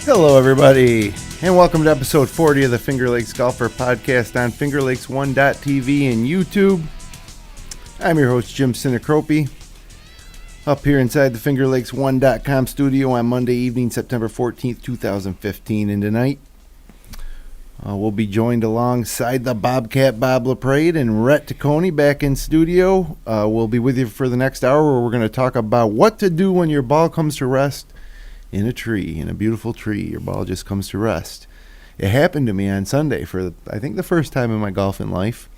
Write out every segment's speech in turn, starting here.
Hello, everybody, and welcome to episode 40 of the Finger Lakes Golfer Podcast on FingerLakes1.tv and YouTube. I'm your host, Jim Sinacropi, up here inside the FingerLakes1.com studio on Monday evening, September 14th, 2015. And tonight, we'll be joined alongside the Bobcat Bob LaPrade and Rhett Taccone back in studio. We'll be with you for the next hour where we're going to talk about what to do when your ball comes to rest in a tree, in a beautiful tree. Your ball just comes to rest. It happened to me on Sunday for, I think, the first time in my golfing life.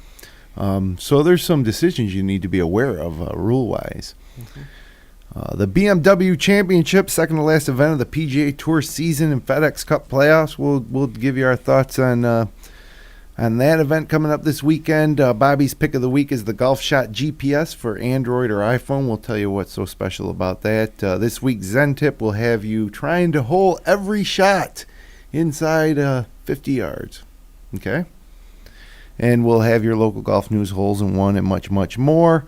So there's some decisions you need to be aware of rule-wise. Mm-hmm. The BMW Championship, second to last event of the PGA Tour season and FedEx Cup playoffs. We'll give you our thoughts on that event coming up this weekend. Bobby's pick of the week is the GolfShot GPS for Android or iPhone. We'll tell you what's so special about that. This week, Zen Tip will have you trying to hole every shot inside 50 yards. Okay? And we'll have your local golf news, holes in one, and much, much more.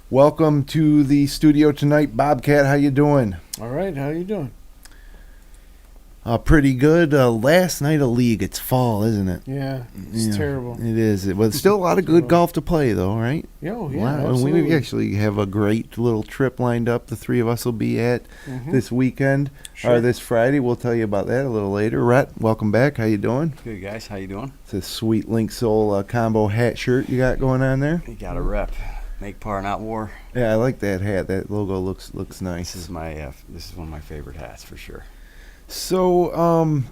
Welcome to the studio tonight, Bobcat. How you doing? All right. How you doing? Pretty good. Last night of league. It's fall, isn't it? Yeah, it's terrible. It is. But still a lot of good golf to play, though, right? Yeah, Absolutely. We actually have a great little trip lined up. The three of us will be at this weekend or this Friday. We'll tell you about that a little later. Rhett, welcome back. How you doing? Good, guys. How you doing? It's a sweet Link Soul combo hat shirt you got going on there. You got a rep. Make par, not war. Yeah, I like that hat. That logo looks nice. This is one of my favorite hats for sure. So,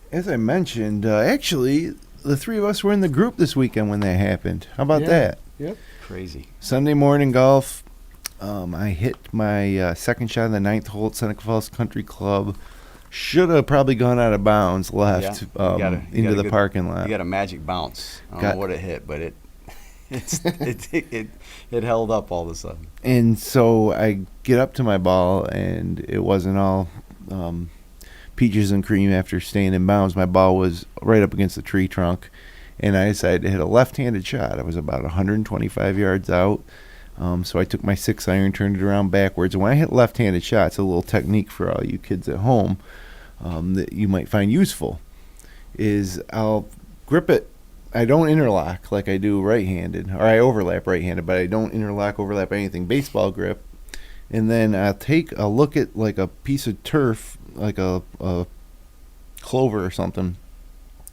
as I mentioned, actually, the three of us were in the group this weekend when that happened. How about that? Yep. Crazy. Sunday morning golf. I hit my second shot in the ninth hole at Seneca Falls Country Club. Should have probably gone out of bounds left into the parking lot. You got a magic bounce. I don't know what it hit, but it held up all of a sudden. And so I get up to my ball, and it wasn't all peaches and cream after staying in bounds. My ball was right up against the tree trunk, and I decided to hit a left-handed shot. I was about 125 yards out, so I took my 6-iron, turned it around backwards. And when I hit left-handed shots, a little technique for all you kids at home that you might find useful is I'll grip it. I don't interlock like I do right-handed, or I overlap right-handed, but I don't overlap anything. Baseball grip. And then I'll take a look at like a piece of turf, like a clover or something,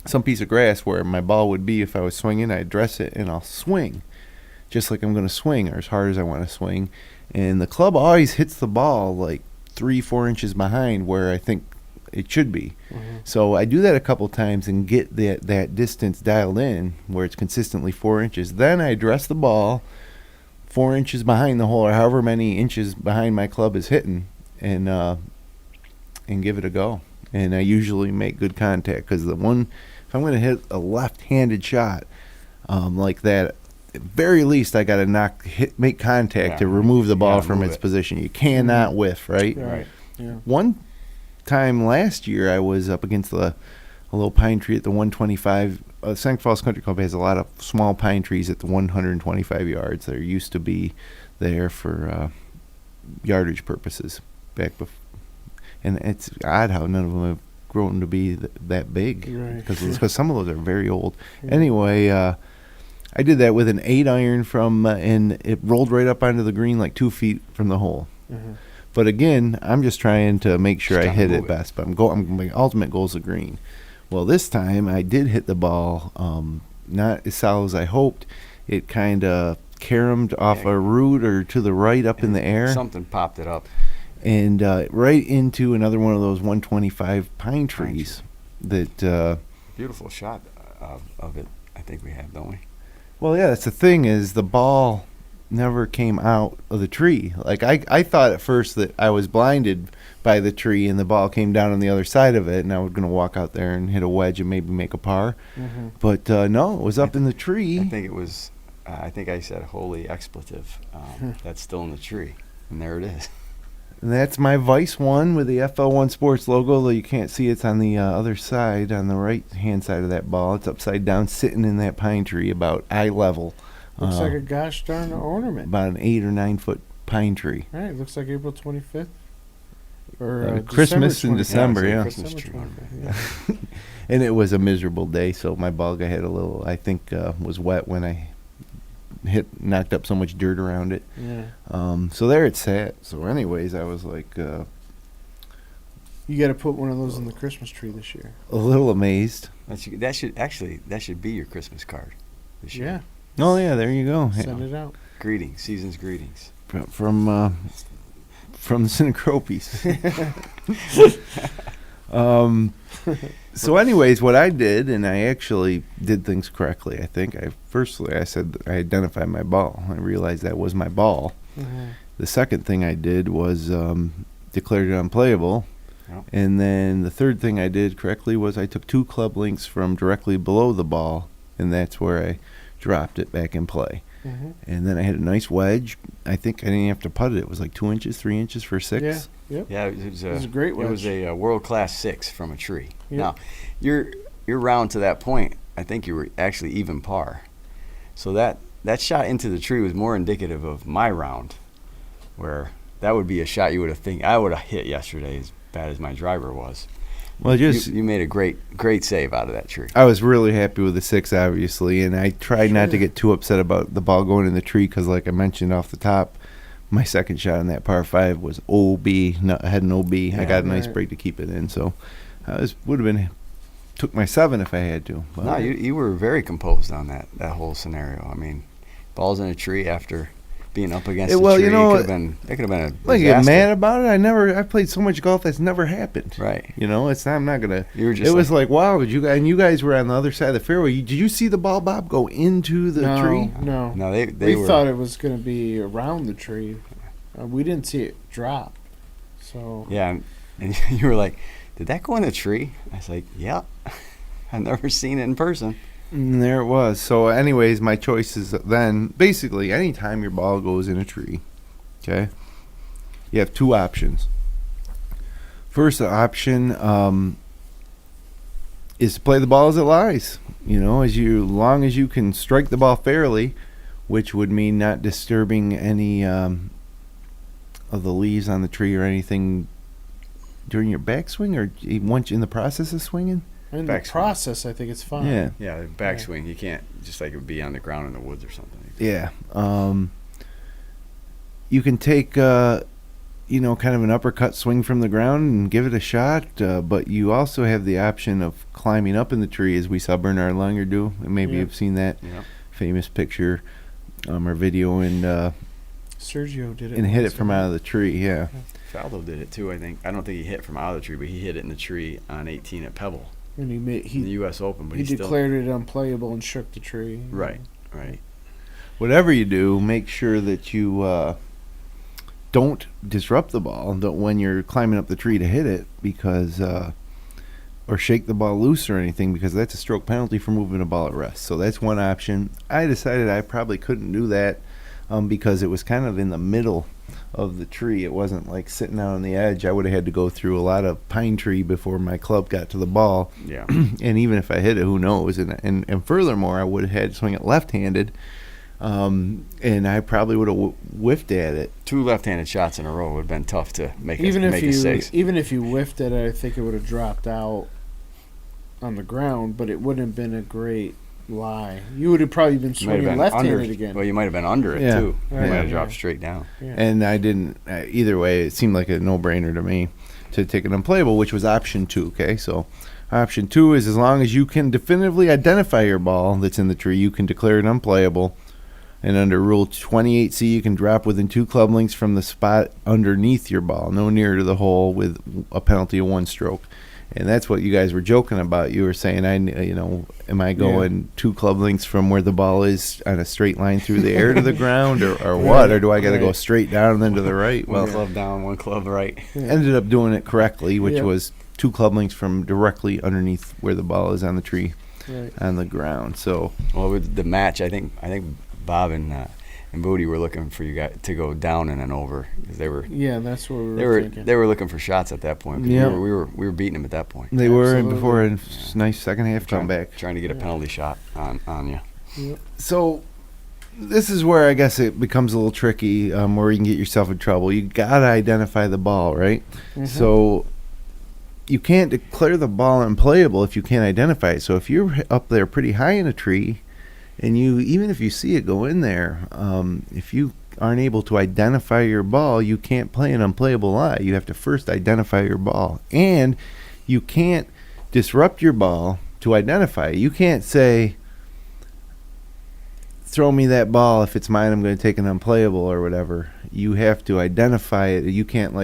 some piece of grass where my ball would be if I was swinging. I address it and I'll swing, just like I'm going to swing, or as hard as I want to swing. And the club always hits the ball like 3-4 inches behind where I think it should be. Mm-hmm. So I do that a couple times and get that distance dialed in where it's consistently 4 inches. Then I address the ball 4 inches behind the hole, or however many inches behind my club is hitting, and give it a go. And I usually make good contact, because if I'm going to hit a left-handed shot like that, at very least I got to make contact to remove the ball from its position. You cannot whiff, right? Right. Yeah. One time last year I was up against a little pine tree at the 125. Seneca Falls Country Club has a lot of small pine trees at the 125 yards. There used to be there for yardage purposes back before. And it's odd how none of them have grown to be that big, because some of those are very old. Yeah. Anyway, I did that with an 8-iron and it rolled right up onto the green like 2 feet from the hole. Mm-hmm. But again, I'm just trying to make sure I hit it best. But my ultimate goal is the green. Well, this time I did hit the ball not as solid as I hoped. It kind of caromed off a root or to the right up in the air. Something popped it up. And right into another one of those 125 pine trees. Beautiful shot of it, I think we have, don't we? Well, yeah, that's the thing, is the ball never came out of the tree. Like I thought at first that I was blinded by the tree and the ball came down on the other side of it, and I was going to walk out there and hit a wedge and maybe make a par. Mm-hmm. But no, it was up in the tree. I think it was. I think I said holy expletive. That's still in the tree, and there it is. And that's my Vice one with the FL1 Sports logo, though you can't see it's on the other side, on the right-hand side of that ball. It's upside down, sitting in that pine tree about eye level. Looks like a gosh darn ornament. About an 8 or 9 foot pine tree. Right, looks like April 25th. Or Christmas in December, Yeah, yeah. Christmas tree. Yeah. And it was a miserable day, so my ball guy had a little, I think, was wet when I knocked up so much dirt around it. Yeah. So there it sat. So anyways, I was like You got to put one of those in the Christmas tree this year. a little amazed. That should be your Christmas card this year. Yeah. Oh yeah, there you go. Send it out. Greetings, season's greetings. From the Synchropies. So anyways, what I did, and I actually did things correctly, I think. I said I identified my ball. I realized that was my ball. Mm-hmm. The second thing I did was declared it unplayable. Yep. And then the third thing I did correctly was I took 2 club links from directly below the ball, and that's where I dropped it back in play. Mm-hmm. And then I hit a nice wedge. I think I didn't have to putt it. It was like 2 inches, 3 inches for 6. Yeah. Yep. Yeah, it was a great wedge. It was a world-class 6 from a tree. Yep. Now, your round to that point, I think you were actually even par. So that shot into the tree was more indicative of my round, where that would be a shot you would have think I would have hit yesterday as bad as my driver was. Well, You made a great save out of that tree. I was really happy with the 6, obviously, and I tried not to get too upset about the ball going in the tree because, like I mentioned off the top, my second shot on that par 5 was OB. I had an OB. I got a nice break to keep it in, so I took my 7 if I had to. But No, you were very composed on that whole scenario. I mean, balls in a tree after being up against the tree. That could have been a like, disaster. get mad about it. I played so much golf that's never happened. Right. I'm not gonna. You were just. It was like, wow, you guys were on the other side of the fairway. Did you see the ball, Bob, go into the tree? No. No, they We thought it was going to be around the tree. We didn't see it drop. So. Yeah, and you were like, "Did that go in a tree?" I was like, "Yeah." I've never seen it in person. And there it was. So, anyways, my choices then, basically, anytime your ball goes in a tree, okay, you have 2 options. First option is to play the ball as it lies. As long as you can strike the ball fairly, which would mean not disturbing any of the leaves on the tree or anything during your backswing, or once in the process of swinging. In the process, I think it's fine. Yeah. Yeah, the backswing, you can't just like it would be on the ground in the woods or something. Yeah. You can take, kind of an uppercut swing from the ground and give it a shot, but you also have the option of climbing up in the tree, as we saw Bernard Langer do. And maybe you've seen that famous picture or video, and Sergio did it. And hit it from out of the tree, yeah. Faldo did it too, I think. I don't think he hit from out of the tree, but he hit it in the tree on 18 at Pebble. And in the U.S. Open, but he still declared it unplayable and shook the tree. Right. Whatever you do, make sure that you don't disrupt the ball when you're climbing up the tree to hit it, because or shake the ball loose or anything, because that's a stroke penalty for moving a ball at rest. So that's one option. I decided I probably couldn't do that because it was kind of in the middle of the tree. It wasn't like sitting out on the edge. I would have had to go through a lot of pine tree before my club got to the ball. Yeah. And even if I hit it, who knows? And furthermore, I would have had to swing it left-handed, and I probably would have whiffed at it. 2 left-handed shots in a row would have been tough to make even a if 6. Even if you whiffed at it, I think it would have dropped out on the ground, but it wouldn't have been a great lie. You would have probably been swinging left-handed again. Well, you might have been under it too. You might have dropped straight down. Yeah. And I didn't. Either way, it seemed like a no-brainer to me to take an unplayable, which was option 2. Okay, so option 2 is, as long as you can definitively identify your ball that's in the tree, you can declare it unplayable. And under Rule 28C, you can drop within 2 club lengths from the spot underneath your ball, no nearer to the hole, with a penalty of 1 stroke. And that's what you guys were joking about. You were saying, am I going 2 club lengths from where the ball is on a straight line through the air to the ground, or what? Or do I got to go straight down and then to the right? One club down, 1 club right. Ended up doing it correctly, which was 2 club lengths from directly underneath where the ball is on the tree, on the ground. So, well, with the match, I think Bob and Booty were looking for you guys to go down and then over, because they were. Yeah, that's what we were thinking. They were looking for shots at that point. Yeah, we were beating them at that point. They were before a nice second half comeback, trying to get a penalty shot on you. Yep. So this is where I guess it becomes a little tricky, where you can get yourself in trouble. You gotta identify the ball, right? Mhm. So you can't declare the ball unplayable if you can't identify it. So if you're up there pretty high in a tree, and even if you see it go in there, if you aren't able to identify your ball, you can't play an unplayable lie. You have to first identify your ball, and you can't disrupt your ball to identify it. You can't say, throw me that ball. If it's mine, I'm going to take an unplayable or whatever. You have to identify it. You can't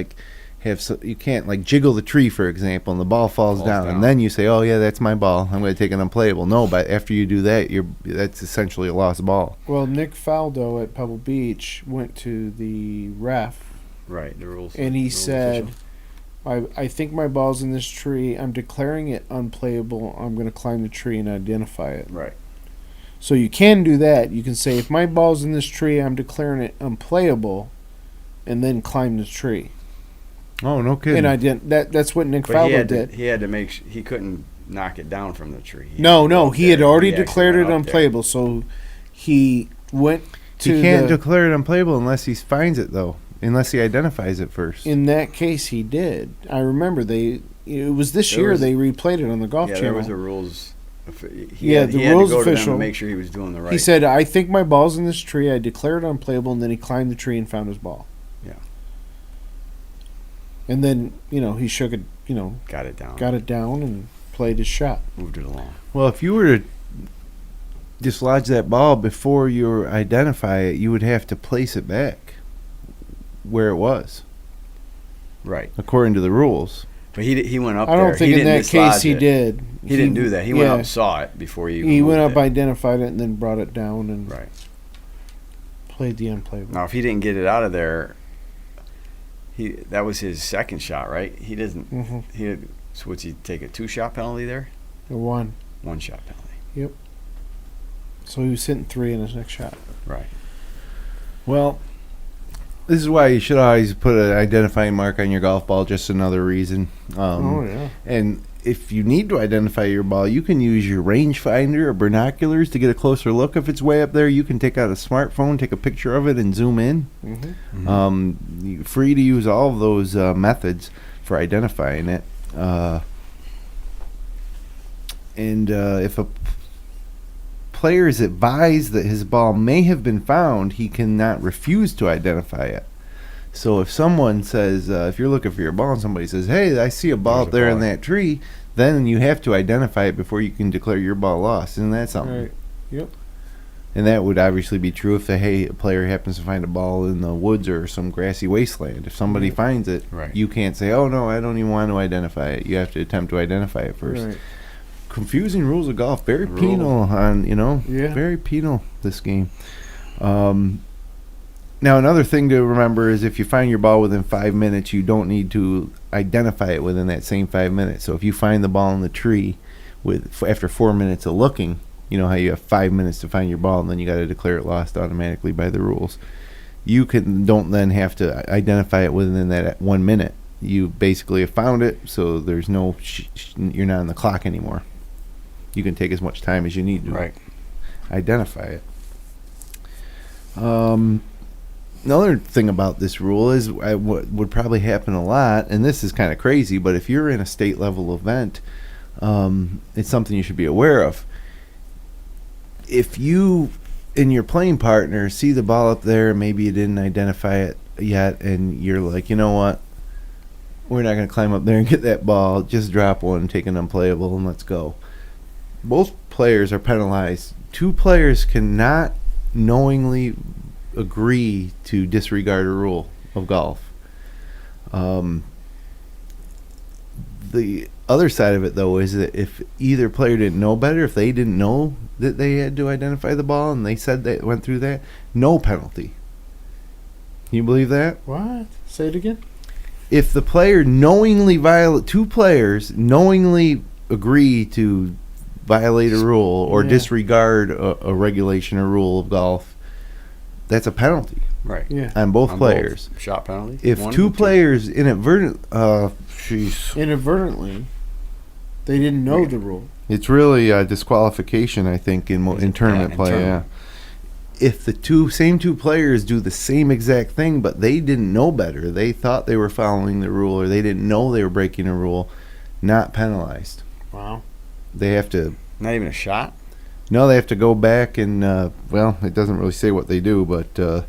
you can't like jiggle the tree, for example, and the ball falls down, and then you say, oh yeah, that's my ball, I'm going to take an unplayable. No, but after you do that, that's essentially a lost ball. Well, Nick Faldo at Pebble Beach went to the ref, Right, the rules. and he rules said, official. I think my ball's in this tree. I'm declaring it unplayable. I'm going to climb the tree and identify it. Right. So you can do that. You can say, if my ball's in this tree, I'm declaring it unplayable, and then climb the tree. Oh, no kidding. And I didn't. That's what Nick But Faldo did. he had to make he couldn't knock it down from the tree. No, he had already actually declared went it up there. unplayable. So he went to He can't declare it unplayable unless he finds it, though. Unless he identifies it first. In that case, he did. I remember it was this There year was- they replayed it on the Golf Yeah, Channel. there was a rules. Yeah, the rules had to go to them official- to make sure he was doing the right. He said, I think my ball's in this tree. I declared it unplayable, and then he climbed the tree and found his ball. Yeah. And then, he shook it, got it down. got it down and played his shot. Moved it along. Well, if you were to dislodge that ball before you identify it, you would have to place it back where it was, Right. according to the rules. But he went up I there. don't think He in didn't that case dislodge he it. did. He didn't do that. He went up and saw it before he He went up, moved it. identified it, and then brought it down and Right. played the unplayable. Now, if he didn't get it out of there, that was his second shot, right? He didn't. Mm-hmm. So would he take a 2-shot penalty there? The one. 1-shot penalty. So he was hitting 3 in his next shot. Right. Well, this is why you should always put an identifying mark on your golf ball. Just another reason. Yeah. And if you need to identify your ball, you can use your rangefinder or binoculars to get a closer look. If it's way up there, you can take out a smartphone, take a picture of it, and zoom in. Mm-hmm. You're free to use all of those methods for identifying it. And if a player is advised that his ball may have been found, he cannot refuse to identify it. So if someone says, if you're looking for your ball and somebody says, hey, I see a ball up there in that tree, then you have to identify it before you can declare your ball lost. Isn't that something? Right. Yep. And that would obviously be true if a player happens to find a ball in the woods or some grassy wasteland. If somebody finds it, Right. you can't say, oh, no, I don't even want to identify it. You have to attempt to identify it first. Right. Confusing rules of golf. Very Rules. penal on, Yeah. very penal, this game. Now, another thing to remember is if you find your ball within 5 minutes, you don't need to identify it within that same 5 minutes. So if you find the ball in the tree after 4 minutes of looking, you know how you have 5 minutes to find your ball, and then you got to declare it lost automatically by the rules. You don't then have to identify it within that 1 minute. You basically have found it, so there's no you're not on the clock anymore. You can take as much time as you need to identify it. Another thing about this rule is what would probably happen a lot, and this is kind of crazy, but if you're in a state level event, it's something you should be aware of. If you and your playing partner see the ball up there, maybe you didn't identify it yet, and you're like, you know what, we're not going to climb up there and get that ball, just drop one, take an unplayable, and let's go. Both players are penalized. Two players cannot knowingly agree to disregard a rule of golf. The other side of it, though, is that if either player didn't know better, if they didn't know that they had to identify the ball and they said they went through that, no penalty. Can you believe that? What? Say it again? If the player two players knowingly agree to violate a rule or disregard a regulation or rule of golf, that's a penalty Right. Yeah. on both players. Shot penalty. If One, two players inadvertently, They didn't know the rule. it's really a disqualification, I think, in tournament in play. tournament. if the same two players do the same exact thing, but they didn't know better, they thought they were following the rule, or they didn't know they were breaking a rule, not penalized. Wow. They have to. Not even a shot? No, they have to go back and well, it doesn't really say what they do, but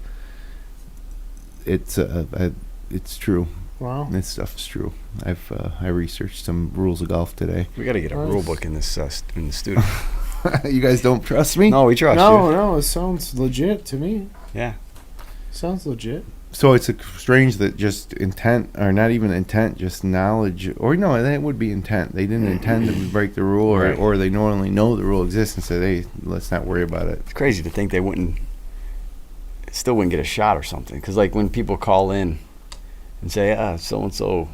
it's true. Wow. This stuff is true. I researched some rules of golf today. We got to get a rule book in this in the studio. You guys don't trust me? No, we trust you. No, it sounds legit to me. Yeah. Sounds legit. So it's strange that just intent, or not even intent, just knowledge, or no, that would be intent. They didn't intend to break the rule, or they normally know the rule exists and say, hey, let's not worry about it. It's crazy to think they still wouldn't get a shot or something. Because, like, when people call in and say, so-and-so,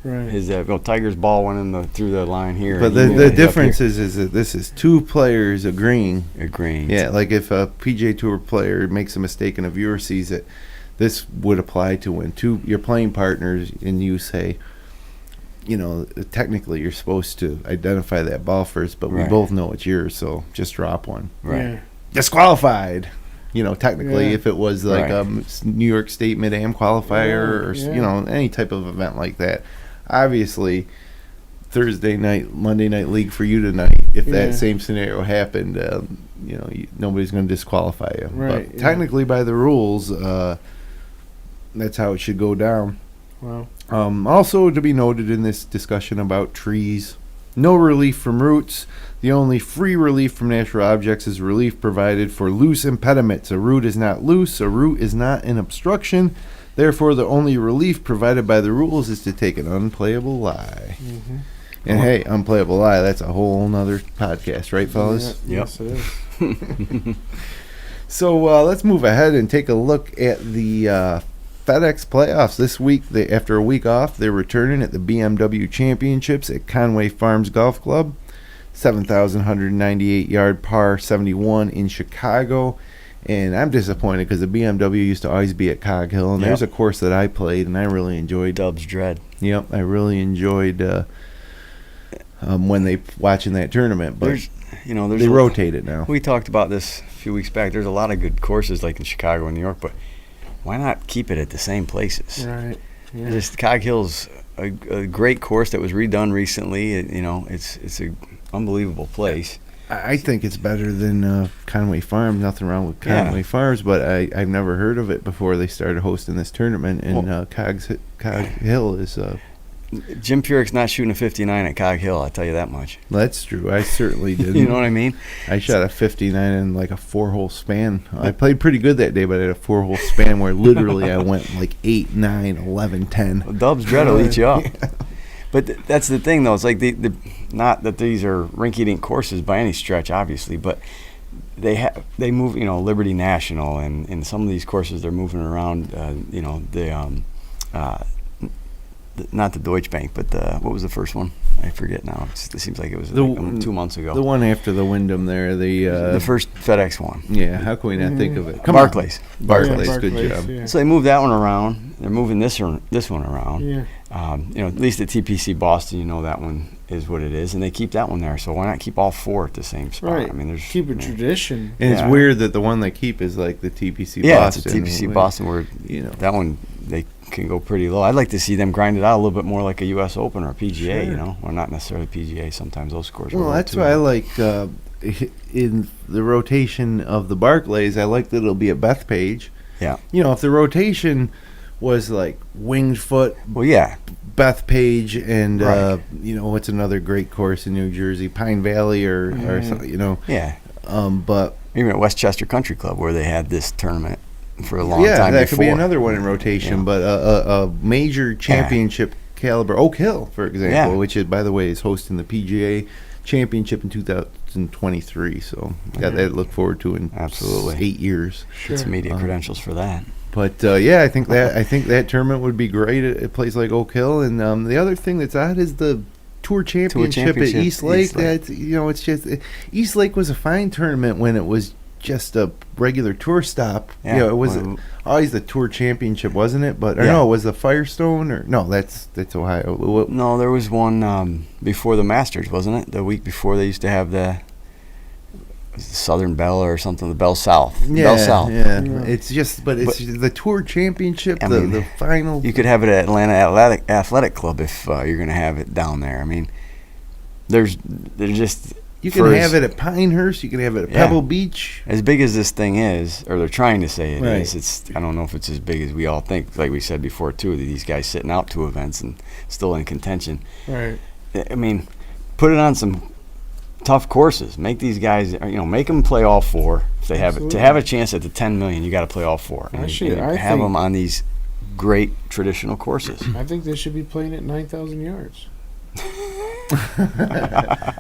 his Tiger's ball went through the line here. But the difference is that this is two players agreeing. Yeah, like if a PGA Tour player makes a mistake and a viewer sees it, this would apply to when your playing partners and you say, technically you're supposed to identify that ball first, but we both know it's yours, so just drop one. Right. Yeah. Disqualified. Technically, if it was like a New York State Mid-Am qualifier or any type of event like that. Obviously, Thursday night, Monday night league for you tonight. If that same scenario happened, nobody's going to disqualify you. Right. But technically, by the rules, that's how it should go down. Wow. Also to be noted in this discussion about trees, no relief from roots. The only free relief from natural objects is relief provided for loose impediments. A root is not loose. A root is not an obstruction. Therefore, the only relief provided by the rules is to take an unplayable lie. Mm-hmm. And hey, unplayable lie, that's a whole nother podcast, right, fellas? Yeah, yes, it is. So let's move ahead and take a look at the FedEx Playoffs. This week, after a week off, they're returning at the BMW Championships at Conway Farms Golf Club. 7,198-yard par 71 in Chicago. And I'm disappointed because the BMW used to always be at Cog Hill, and there's a course that I played and I really enjoyed. Dub's Dread. Yep, I really enjoyed when they watching that tournament. But they rotate it now. We talked about this a few weeks back. There's a lot of good courses like in Chicago and New York, but why not keep it at the same places? Right. Yeah. Just Cog Hill's a great course that was redone recently. It's a unbelievable place. I think it's better than Conway Farms. Nothing wrong with Conway Farms, but I've never heard of it before they started hosting this tournament. And Cog Hill is. Jim Furyk's not shooting a 59 at Cog Hill. I'll tell you that much. That's true. I certainly didn't. You know what I mean? I shot a 59 in like a 4-hole span. I played pretty good that day, but I had a 4-hole span where literally I went like 8, 9, 11, 10. Well, Dub's Dread will eat you up. Yeah. But that's the thing, though. It's like not that these are rinky-dink courses by any stretch, obviously, but they move. Liberty National and some of these courses they're moving around. Not the Deutsche Bank, but what was the first one? I forget now. It seems like it was 2 months ago. The one after the Wyndham there. The first FedEx one. Yeah, how can we not think of it? Barclays. Barclays, good job. Yeah. So they moved that one around. They're moving this one around. Yeah. At least at TPC Boston, that one is what it is, and they keep that one there. So why not keep all four at the same spot? Right. I mean, keep a tradition. And it's weird that the one they keep is like the TPC Boston. Yeah, it's a TPC Boston where that one they can go pretty low. I'd like to see them grind it out a little bit more like a U.S. Open or a PGA, or not necessarily PGA. Sometimes those scores. Well, that's why I like in the rotation of the Barclays. I like that it'll be at Bethpage. Yeah. If the rotation was like Winged Foot. Well, yeah. Bethpage and what's another great course in New Jersey, Pine Valley or something, Yeah. But even at Westchester Country Club where they had this tournament for a long time that before. Could be another one in rotation. But a major championship caliber, Oak Hill, for example, which is, by the way, is hosting the PGA Championship in 2023. So got that to look forward to in absolutely 8 years. Get some media credentials for that. But I think that tournament would be great at a place like Oak Hill. And the other thing that's odd is the Tour Championship at East Lake. That's it's just East Lake was a fine tournament when it was just a regular tour stop. Yeah, it was always the Tour Championship, wasn't it? But no, it was the Firestone or no? That's Ohio. No, there was one before the Masters, wasn't it? The week before they used to have the Southern Bell or something, the Bell South. Yeah, Bell South. yeah. It's just, but it's the Tour Championship, I mean, the final. You could have it at Atlanta Athletic Club if you're going to have it down there. I mean, there's just. You can have it at Pinehurst. You can have it at Pebble Beach. As big as this thing is, or they're trying to say it Right. is, it's. I don't know if it's as big as we all think. Like we said before, too, that these guys sitting out 2 events and still in contention. Right. I mean, put it on some tough courses. Make these guys, make them play all 4. If they have it, to have a chance at the 10 million, you got to play all 4. And, I have think- them on these great traditional courses. I think they should be playing at 9,000 yards.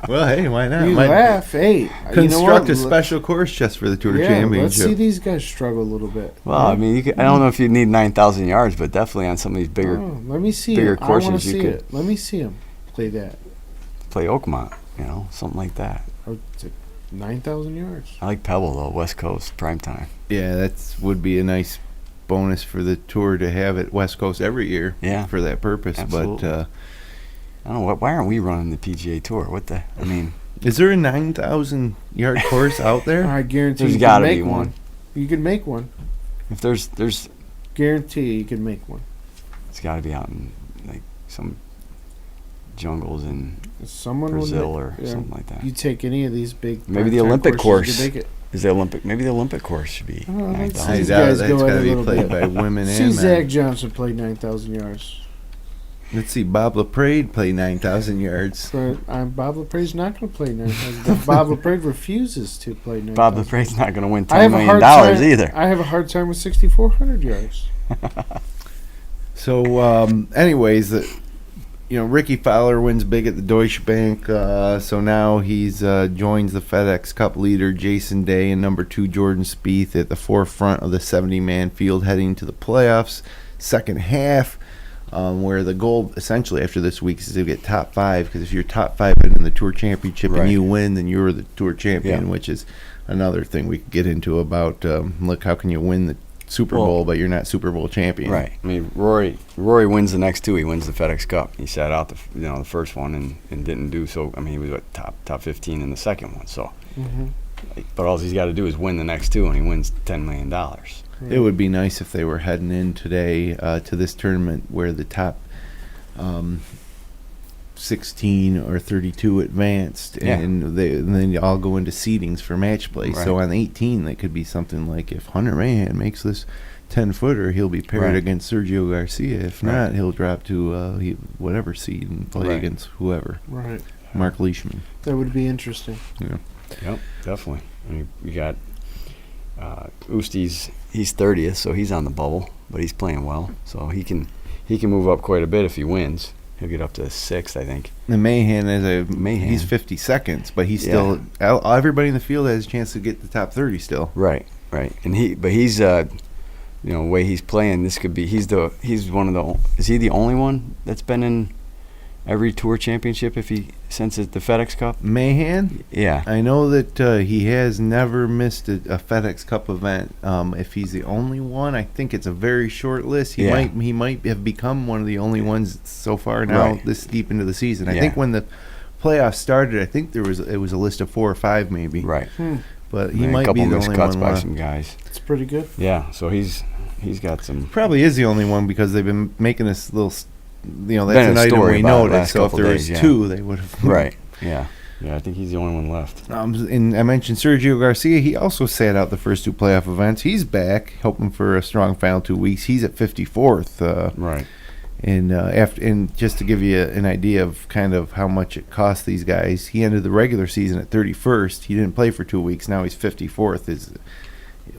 Well, hey, why not? You Might laugh. Hey, construct you a know what? special course just for the Tour Let's see Championship. these guys struggle a little bit. Well, I mean, I don't know if you need 9,000 yards, but definitely on some of these bigger Let me see bigger it. I want to courses, you see could- it. Let me see him play that. play Oakmont, something like that. 9,000 yards. I like Pebble though, West Coast prime time. Yeah, that would be a nice bonus for the Tour to have it West Coast every year. Yeah. For that purpose, Absolutely. but. I don't know why aren't we running the PGA Tour? I mean, Is there a 9,000 yard course out there? I guarantee There's you gotta can be make one. You can make one. if there's Guarantee you can make one. it's got to be out in like some jungles in Someone Brazil would or something like that. You take any of these big. Maybe the prime-time Olympic courses, course. you make it. Maybe the Olympic course should be Oh, let's 9,000. I These doubt guys that's go got at to a be little played bit. by women See and Zach men. Johnson play 9,000 yards. Let's see, Bob LaPrade play 9,000 yards. But Bob LaPrade's not going to play 9,000. But Bob LaPrade refuses to play 9,000. Bob LaPrade's not going to win I $10 have a million hard time either. I have a hard time with 6,400 yards. So, anyways, Ricky Fowler wins big at the Deutsche Bank. So now he's joins the FedEx Cup leader Jason Day and number 2 Jordan Spieth at the forefront of the 70-man field heading to the playoffs. Second half, where the goal essentially after this week is to get top 5, because if you're top 5 in the Tour Championship Right. and you win, then you're the Tour champion, Yeah. which is another thing we could get into about look, how can you win the Super Well, Bowl but you're not Super Bowl champion? Right. I mean, Rory wins the next 2. He wins the FedEx Cup. He sat out the first one and didn't do so. I mean, he was top 15 in the second one. So, but all he's got to do is win the next 2, and he wins $10 million. It would be nice if they were heading in today to this tournament where the top 16 or 32 advanced, Yeah. and then you all go into seedings for match play. Right. So on 18, that could be something like if Hunter Mahan makes this 10-footer, he'll be paired Right. against Sergio Garcia. If Right. not, he'll drop to whatever seed and play Right. against whoever. Right. Mark Leishman. That would be interesting. Yep, definitely. I mean, we got Usti's. He's 30th, so he's on the bubble, but he's playing well, so he can move up quite a bit if he wins. He'll get up to 6th, I think. And Mahan Mahan. he's 50 seconds, but he's still everybody in the field has a chance to get the top 30 still. Right. And he's the way he's playing. This could be is he the only one that's been in every Tour Championship since the FedEx Cup? Mahan? Yeah. I know that he has never missed a FedEx Cup event. If he's the only one, I think it's a very short list. He might have become one of the only ones so far now, Right. this deep into the season. I Yeah. think when the playoffs started, I think it was a list of 4 or 5 maybe. Right. But he And might a couple be the missed only cuts one by left. some guys. It's pretty good. Yeah. So he's got some. Probably is the only one because they've been making this little, that's Been an a item story we about it noted. last So if couple there days, was yeah. 2, they would have. Right. Yeah. I think he's the only one left. And I mentioned Sergio Garcia. He also sat out the first 2 playoff events. He's back, hoping for a strong final 2 weeks. He's at 54th. Right. And just to give you an idea of kind of how much it cost these guys, he ended the regular season at 31st. He didn't play for 2 weeks. Now he's 54th.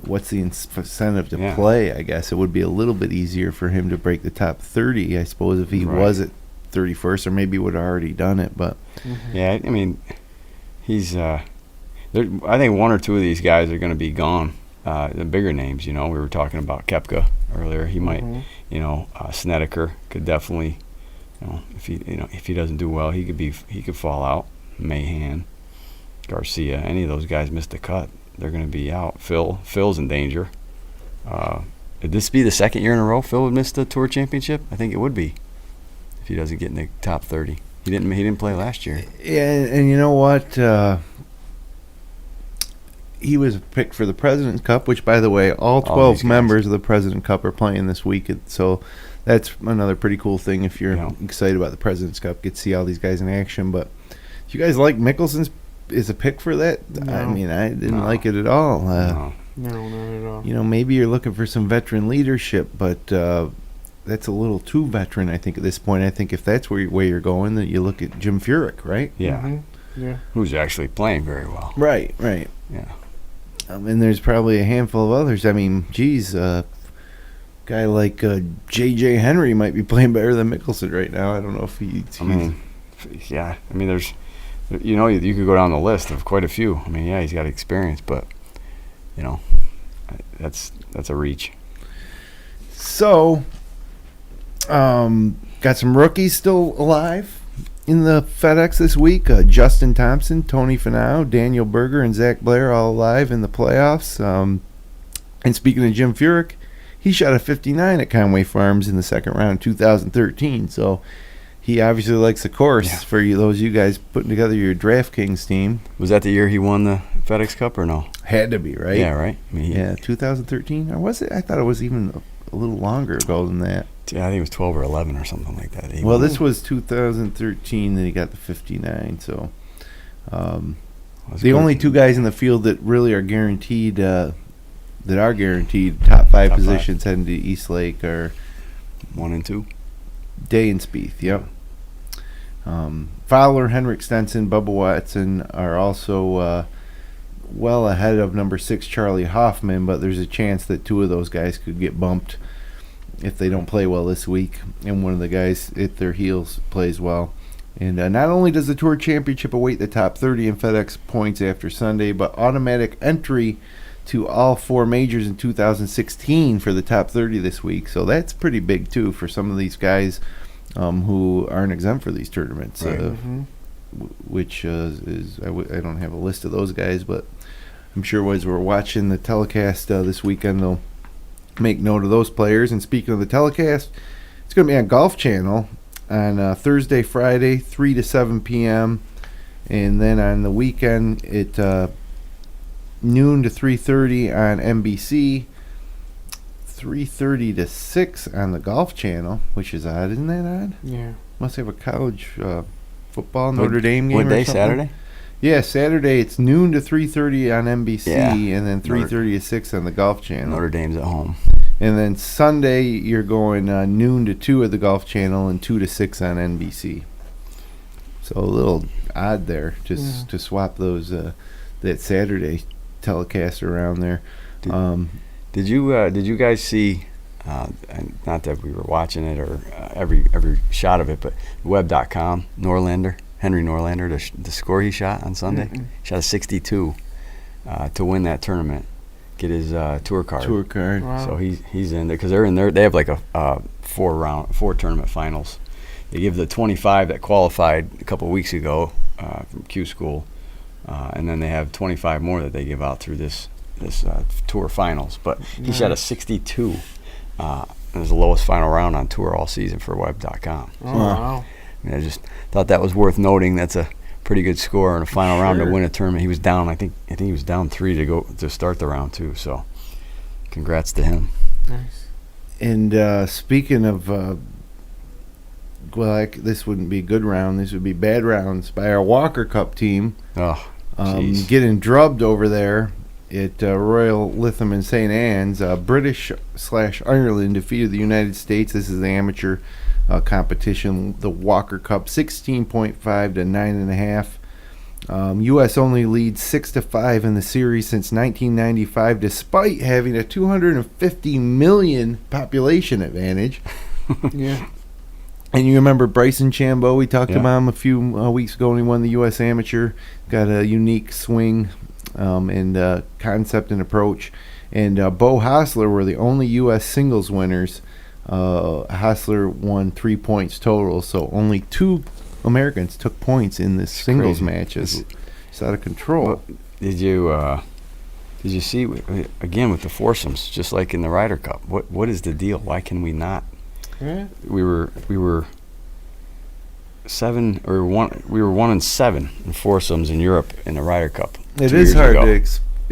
What's the incentive to Yeah. play? I guess it would be a little bit easier for him to break the top 30. I suppose if he Right. was at 31st, or maybe would have already done it. But Yeah. I mean, he's. I think 1 or 2 of these guys are going to be gone. The bigger names, we were talking about Koepka earlier. He might, Snedeker could definitely, if he doesn't do well, he could fall out. Mahan, Garcia, any of those guys missed a cut. They're going to be out. Phil's in danger. Would this be the second year in a row Phil would miss the Tour Championship? I think it would be if he doesn't get in the top 30. He didn't play last year. yeah, and you know what? he was picked for the President's Cup, which, by the way, all All 12 these guys. members of the President's Cup are playing this week. So that's another pretty cool thing if you're Yeah. excited about the President's Cup. Get to see all these guys in action. But do you guys like Mickelson's is a pick for that? I No. mean, I didn't No. like it at all. No. No, not at all. You know, maybe you're looking for some veteran leadership, but that's a little too veteran, I think, at this point. I think if that's where you're going, that you look at Jim Furyk, right? Yeah. Mhm. Yeah. Who's actually playing very well. Right. Yeah. And there's probably a handful of others. I mean, geez, guy like J.J. Henry might be playing better than Mickelson right now. I don't know if he's I mean, yeah. I mean, there's, you could go down the list of quite a few. I mean, yeah, he's got experience, but, that's a reach. So, got some rookies still alive in the FedEx this week. Justin Thompson, Tony Finau, Daniel Berger, and Zach Blair all alive in the playoffs. And speaking of Jim Furyk, he shot a 59 at Conway Farms in the second round, 2013. So he obviously likes the course. Yeah. For those of you guys putting together your DraftKings team. Was that the year he won the FedEx Cup or no? Had to be, right? Yeah, right. I mean, Yeah, 2013. Or was it? I thought it was even a little longer ago than that. Yeah, I think it was 12 or 11 or something like that. He Well, won. this was 2013 that he got the 59. So That's the good. only two guys in the field that really are guaranteed top five Top positions heading to East Lake are 1 and 2. Day and Spieth. Yep. Fowler, Henrik Stenson, Bubba Watson are also well ahead of number 6 Charlie Hoffman, but there's a chance that two of those guys could get bumped if they don't play well this week, and one of the guys at their heels plays well. And not only does the Tour Championship await the top 30 in FedEx points after Sunday, but automatic entry to all 4 majors in 2016 for the top 30 this week. So that's pretty big, too, for some of these guys who aren't exempt for these tournaments, Right. which is I don't have a list of those guys, but I'm sure as we're watching the telecast this weekend, they'll make note of those players. And speaking of the telecast, it's going to be on Golf Channel on Thursday, Friday, 3 to 7 p.m. And then on the weekend, at noon to 3:30 on NBC, 3:30 to 6 on the Golf Channel, which is odd. Isn't that odd? Yeah. Must have a college football Notre Dame game What or day? something. Saturday? Yeah, Saturday it's noon to 3:30 on NBC, Yeah. and then 3:30 to 6 on the Golf Channel. Notre Dame's at home. And then Sunday you're going noon to 2 at the Golf Channel and 2 to 6 on NBC. So a little odd there, just to swap those that Saturday telecast around there. Did you guys see? And not that we were watching it or every shot of it, but web.com, Henry Norlander, the score he shot on Sunday, shot a 62 to win that tournament, get his tour card. Tour card. Wow. So he's in there because they're in there. They have like a 4 tournament finals. They give the 25 that qualified a couple of weeks ago from Q School, and then they have 25 more that they give out through this tour finals. But he shot a 62. It was the lowest final round on tour all season for web.com. Oh, wow. I mean, I just thought that was worth noting. That's a pretty good score in a final round to win a tournament. He was down. I think he was down 3 to start the round too. So, congrats to him. Nice. And speaking of, this wouldn't be a good round. This would be bad rounds by our Walker Cup team. Oh, jeez. Getting drubbed over there at Royal Lytham and St. Anne's. British/Ireland defeated the United States. This is the amateur competition, the Walker Cup, 16.5 to 9.5. U.S. only leads 6-5 in the series since 1995, despite having a 250 million population advantage. Yeah. And you remember Bryson Chambeau? We talked Yeah. about him a few weeks ago when he won the U.S. Amateur. Got a unique swing and concept and approach. And Bo Hostler were the only U.S. singles winners. Hostler won 3 points total, so only 2 Americans took points in this singles crazy. match. It's out of control. Well, did you see again with the foursomes, just like in the Ryder Cup? What is the deal? Why can we not? Yeah. We were 7 or 1. We were 1 and 7 in foursomes in Europe in the Ryder Cup. It 2 is years hard ago. to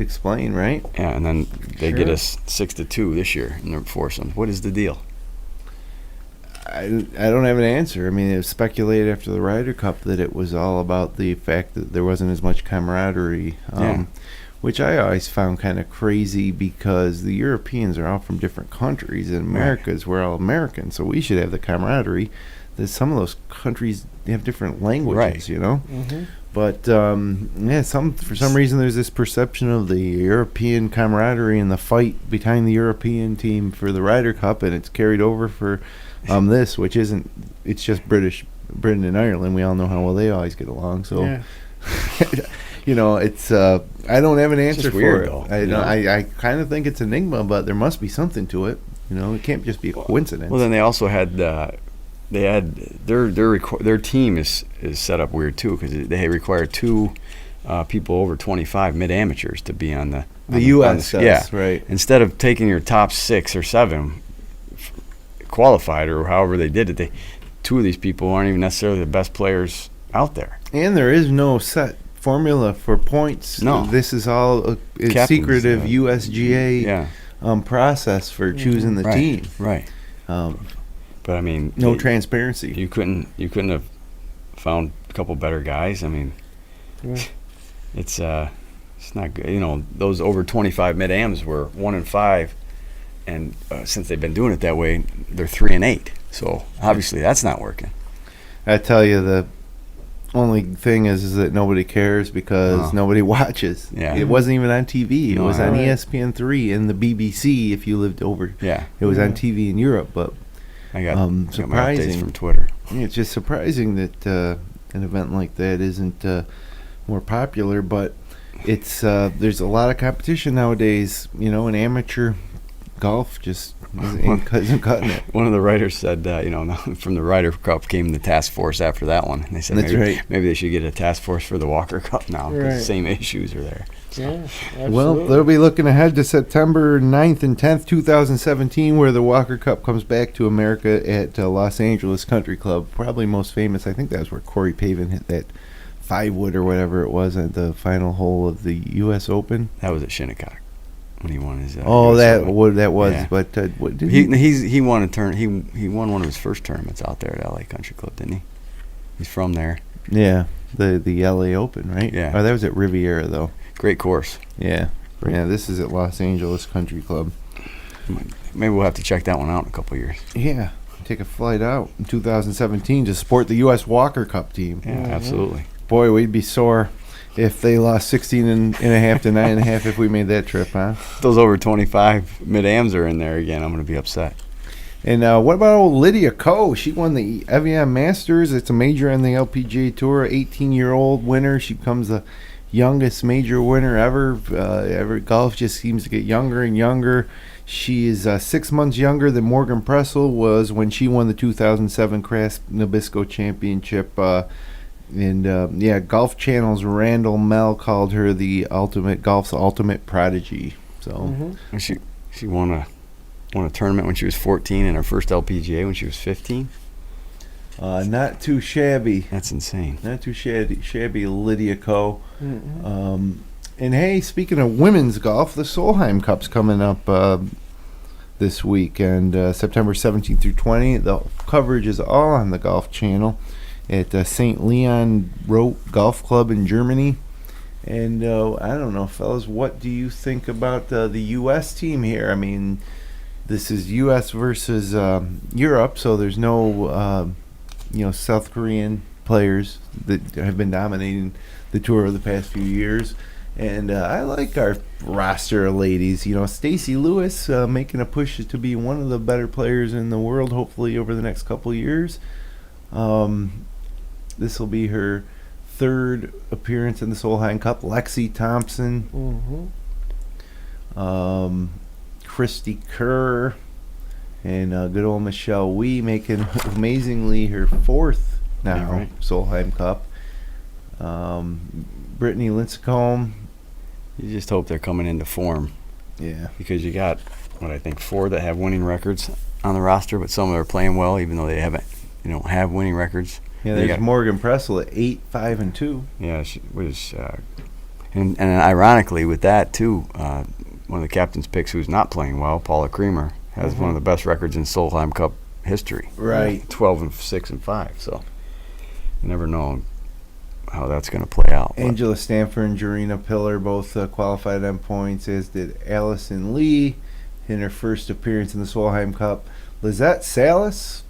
explain, right? Yeah, and then they get Sure. us 6-2 this year in their foursomes. What is the deal? I don't have an answer. I mean, it was speculated after the Ryder Cup that it was all about the fact that there wasn't as much camaraderie, Yeah. which I always found kind of crazy because the Europeans are all from different countries, and Americans, we're all Americans, so we should have the camaraderie. That some of those countries have different languages, Right. you know? Mm-hmm. But yeah, for some reason there's this perception of the European camaraderie and the fight behind the European team for the Ryder Cup, and it's carried over for this, which isn't. It's just Britain and Ireland. We all know how well they always get along. So, Yeah. you know, it's. I don't have an answer just for weird, it. though, I, you know? I kind of think it's an enigma, but there must be something to it. You know, it can't just be a coincidence. Well, then they also had their team is set up weird too because they require 2 people over 25 mid amateurs to be on the U.S. on the- yeah, right. Instead of taking your top 6 or 7 qualified or however they did it, 2 of these people aren't even necessarily the best players out there. And there is no set formula for points. No. This is all a Captains, secretive yeah. USGA Yeah, process for choosing the right, team. right. Um, But I mean, no transparency. You couldn't have found a couple better guys. I mean, Yeah. it's not good. You know, those over 25 mid ams were 1-5, and since they've been doing it that way, they're 3-8. So obviously that's not working. I tell you, the only thing is that nobody cares because nobody watches. Yeah. It wasn't even on TV. It No, was I on know. ESPN3 and the BBC if you lived over. Yeah, It was on Yeah. TV in Europe, but I got my updates surprising. from Twitter. It's just surprising that an event like that isn't more popular. But it's there's a lot of competition nowadays. You know, an amateur golf just isn't cutting it. One of the writers said, from the Ryder Cup came the task force after that one. And they said That's right. maybe they should get a task force for the Walker Cup now because Right. the same issues are there. Yeah. Well, Absolutely. they'll be looking ahead to September 9th and 10th, 2017, where the Walker Cup comes back to America at Los Angeles Country Club. Probably most famous, I think that was where Corey Pavin hit that 5-wood or whatever it was at the final hole of the U.S. Open. That was at Shinnecock when he won his. Oh, US that Open. what that was. Yeah. But what did he? He won a turn. He won one of his first tournaments out there at LA Country Club, didn't he? He's from there. Yeah, the L.A. Open, right? Yeah. Oh, that was at Riviera though. Great course. Yeah. Yeah, this is at Los Angeles Country Club. Maybe we'll have to check that one out in a couple of years. Yeah, take a flight out in 2017 to support the U.S. Walker Cup team. Yeah, absolutely. Boy, we'd be sore if they lost 16 and a half to 9.5 if we made that trip, huh? If those over 25 mid-ams are in there again, I'm going to be upset. And what about old Lydia Ko? She won the Evian Masters. It's a major on the LPGA Tour. 18-year-old winner. She becomes the youngest major winner ever. Golf just seems to get younger and younger. She is 6 months younger than Morgan Pressel was when she won the 2007 Craft Nabisco Championship. Golf Channel's Randall Mell called her the golf's ultimate prodigy. So Mhm. And she won a tournament when she was 14 and her first LPGA when she was 15. not too shabby. That's insane. Not too shabby, Lydia Ko. Mhm. And hey, speaking of women's golf, the Solheim Cup's coming up this week, and September 17th through 20th. The coverage is all on the Golf Channel at St. Leon Roth Golf Club in Germany. And I don't know, fellas, what do you think about the U.S. team here? I mean, this is U.S. versus Europe, so there's no South Korean players that have been dominating the tour over the past few years. And I like our roster of ladies. You know, Stacey Lewis making a push to be one of the better players in the world, hopefully over the next couple of years. This will be her third appearance in the Solheim Cup. Lexi Thompson, Mhm. Christy Kerr, and good old Michelle Wee making amazingly her fourth now Yeah, right. Solheim Cup. Brittany Lincecum. You just hope they're coming into form Yeah. because you got, I think 4 that have winning records on the roster, but some are playing well even though they don't have winning records. Yeah, They there's got- Morgan Pressel at 8, 5, and 2. Yeah, she was And ironically, with that too, one of the captain's picks who's not playing well, Paula Creamer, has one of the best records in Solheim Cup history. Right. 12-6-5. So you never know how that's going to play out. Angela Stanford and Jarena Pillar both qualified on points, as did Allison Lee in her first appearance in the Solheim Cup. Lizette Salas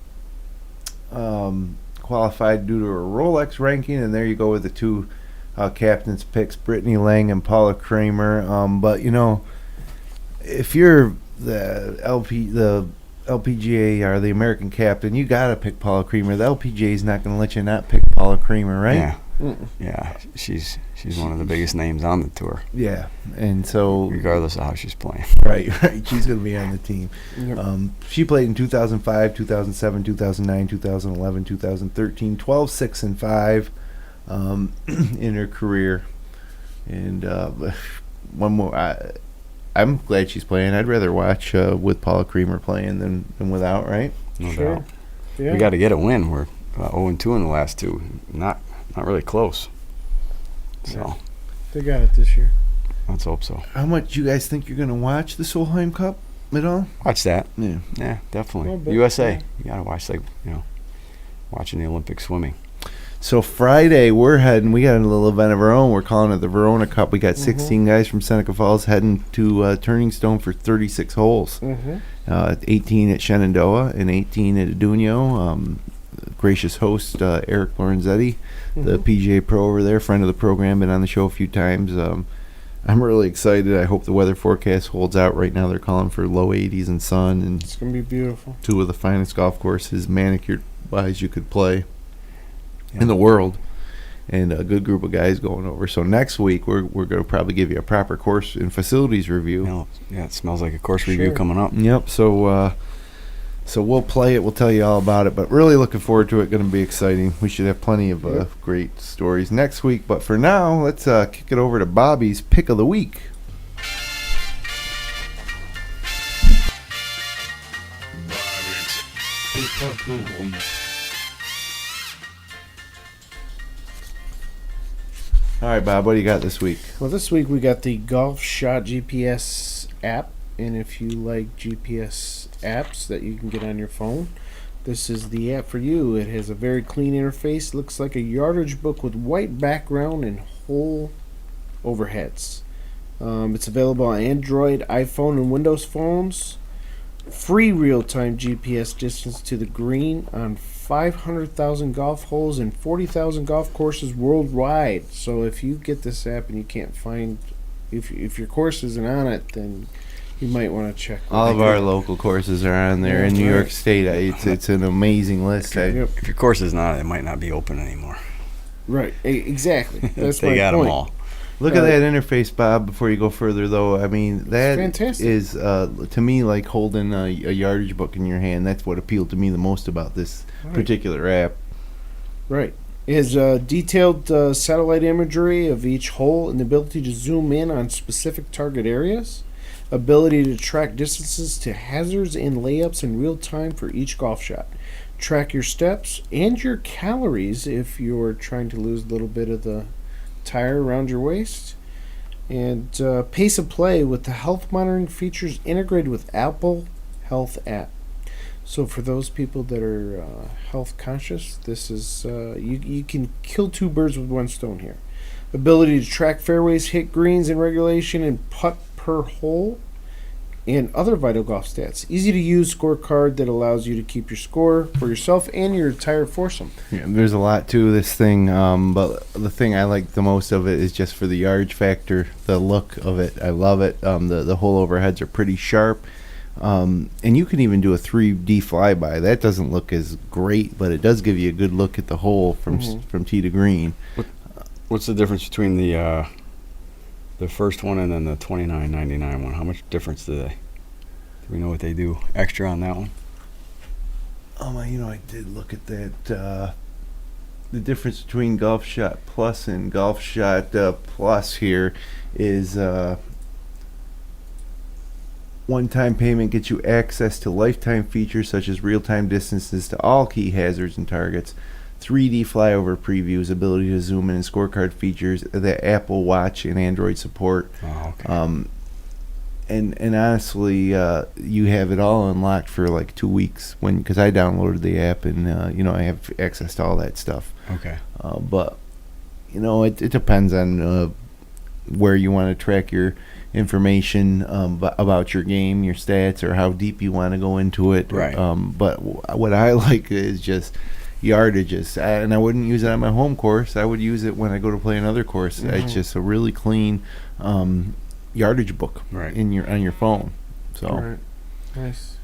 qualified due to her Rolex ranking, and there you go with the two captain's picks, Brittany Lang and Paula Kramer. But you know, if you're the LPGA or the American captain, you gotta pick Paula Creamer. The LPGA is not going to let you not pick Paula Creamer, right? Yeah. Yeah, she's one of the biggest names on the tour. Yeah, and so regardless of how she's playing. Right, she's going to be on the team. Yep. She played in 2005, 2007, 2009, 2011, 2013, 12-6-5 in her career. And one more, I'm glad she's playing. I'd rather watch with Paula Creamer playing than without, right? No doubt. Yeah. We got to get a win. We're 0-2 in the last two. Not really close. So yeah. They got it this year. Let's hope so. How much do you guys think you're going to watch the Solheim Cup at all? Watch that. Yeah. Yeah, definitely. USA. Yeah. You got to watch, watching the Olympic swimming. So Friday, we got a little event of our own. We're calling it the Verona Cup. We got 16 guys from Seneca Falls heading to Turning Stone for 36 holes. 18 at Shenandoah and 18 at Adunio. Gracious host Eric Lorenzetti, the PGA pro over there, friend of the program, been on the show a few times. I'm really excited. I hope the weather forecast holds out. Right now they're calling for low 80s and sun, and it's gonna be beautiful. Two of the finest golf courses manicured wise you could play in the world, and a good group of guys going over. So next week we're going to probably give you a proper course and facilities review. Yeah, it smells like a course review coming up. Yep. So we'll play it. We'll tell you all about it. But really looking forward to it. Going to be exciting. We should have plenty of great stories next week. But for now, let's kick it over to Bobby's Pick of the Week. All right, Bob, what do you got this week? Well, this week we got the GolfShot GPS app. And if you like GPS apps that you can get on your phone, this is the app for you. It has a very clean interface. Looks like a yardage book with white background and whole overheads. It's available on Android, iPhone, and Windows phones. Free real-time GPS distance to the green on 500,000 golf holes and 40,000 golf courses worldwide. So if you get this app and you can't find, if your course isn't on it, then you might want to check. All of our local courses are on there in New York State. It's an amazing list. If your course is not, it might not be open anymore. Right, exactly. That's they got point. them all. Look at that interface, Bob. Before you go further, though, I mean that is to me like holding a yardage book in your hand. That's what appealed to me the most about this particular app. Right. It has detailed satellite imagery of each hole and the ability to zoom in on specific target areas. Ability to track distances to hazards and layups in real time for each golf shot. Track your steps and your calories if you're trying to lose a little bit of the tire around your waist. And pace of play with the health monitoring features integrated with Apple Health app. So for those people that are health conscious, this is you can kill two birds with one stone here. Ability to track fairways, hit greens in regulation, and putt per hole, and other vital golf stats. Easy to use scorecard that allows you to keep your score for yourself and your entire foursome. Yeah, there's a lot to this thing, but the thing I like the most of it is just for the yardage factor, the look of it. I love it. The hole overheads are pretty sharp, and you can even do a 3D flyby. That doesn't look as great, but it does give you a good look at the hole from tee to green. What's the difference between the first one and then the $29.99 one? How much difference do we know what they do extra on that one? I did look at that. The difference between GolfShot Plus and GolfShot Plus here is one-time payment gets you access to lifetime features such as real-time distances to all key hazards and targets. 3D flyover previews, ability to zoom in, and scorecard features, the Apple Watch and Android support. Oh, okay. And honestly, you have it all unlocked for like 2 weeks because I downloaded the app and I have access to all that stuff. Okay. But it depends on where you want to track your information about your game, your stats, or how deep you want to go into it. Right. But what I like is just yardages, and I wouldn't use it on my home course. I would use it when I go to play another course. Mm-hmm. It's just a really clean yardage book Right. on your phone. So All right. Nice.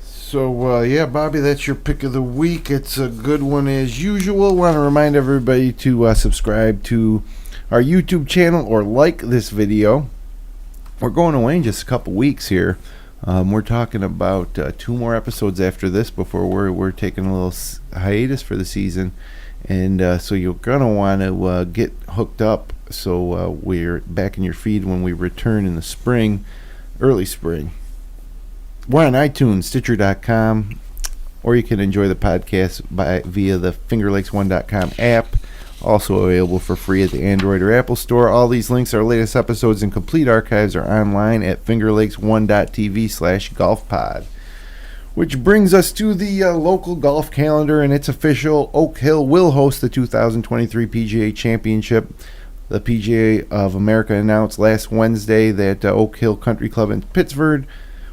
So, yeah, Bobby, that's your pick of the week. It's a good one as usual. Want to remind everybody to subscribe to our YouTube channel or like this video. We're going away in just a couple weeks here. We're talking about 2 more episodes after this before we're taking a little hiatus for the season. And so you're going to want to get hooked up so we're back in your feed when we return in the spring, early spring. We're on iTunes, Stitcher.com, or you can enjoy the podcast via the FingerLakes1.com app, also available for free at the Android or Apple Store. All these links, our latest episodes, and complete archives are online at fingerlakes1.tv/golfpod. Which brings us to the local golf calendar, and it's official. Oak Hill will host the 2023 PGA Championship. The PGA of America announced last Wednesday that Oak Hill Country Club in Pittsburgh